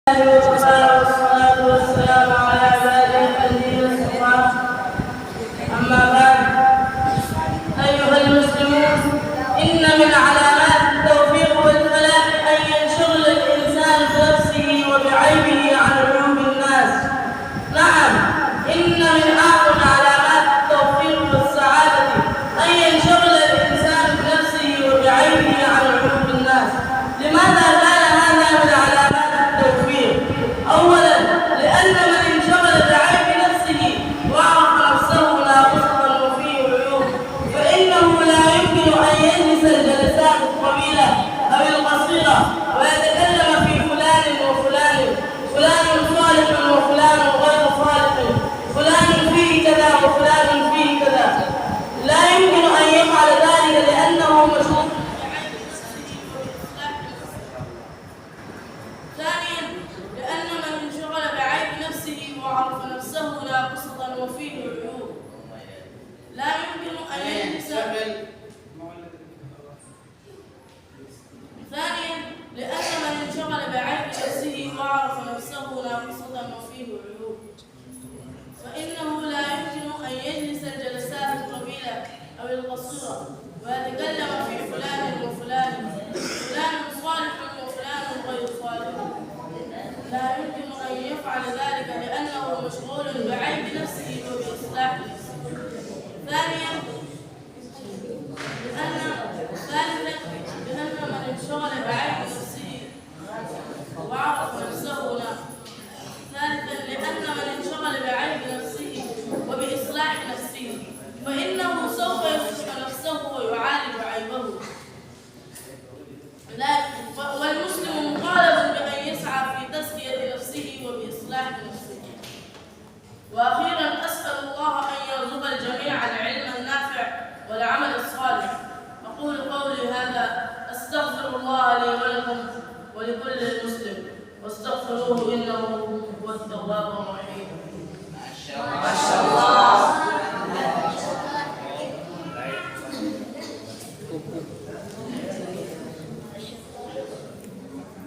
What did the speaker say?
والصلاة والسلام على عباده الذين اصطفى. أما بعد، أيها المسلمون، إن من علامات التوفيق والفلاح أن ينشغل الإنسان بنفسه وبعيبه عن عيوب الناس. نعم، إن من أعظم علامات التوفيق والسعادة أن ينشغل الإنسان بنفسه وبعيبه عن عيوب الناس. لماذا كان هذا من علامات التوفيق؟ أولاً، لأن من انشغل بعيب نفسه وعرف نفسه ناقصة وفيه عيوب، فإنه لا يمكن أن يجلس الجلسات الطويلة أو القصيرة ويتكلم في فلان وفلان، فلان صالح وفلان غير صالح، فلان فيه كذا وفلان فيه كذا. لا يمكن أن يفعل ذلك لأنه مشغول بعيب نفسه وبإصلاح نفسه. ثانياً، لأن من انشغل بعيب نفسه وعرف نفسه ناقصة وفيه عيوب لا يمكن أن يجلس. ثانياً، لأن من انشغل بعيب نفسه وعرف نفسه ناقصة وفيه عيوب فإنه لا يمكن أن يجلس الجلسات الطويلة أو القصيرة ويتكلم في فلان وفلان، فلان صالح وفلان غير صالح. لا يمكن أن يفعل ذلك لأنه مشغول بعيب نفسه وبإصلاح نفسه. ثالثاً، لأن من انشغل بعيب نفسه وعرف نفسه وبإصلاح نفسه فإنه سوف يصلح نفسه ويعالج عيبه. والمسلم مطالب بأن يسعى في تزكية نفسه وبإصلاح نفسه. وأخيراً، أسأل الله أن يرزق الجميع العلم النافع والعمل الصالح. أقول قولي هذا، أستغفر الله لي ولكم ولكل مسلم، واستغفروه إنه هو التواب الرحيم.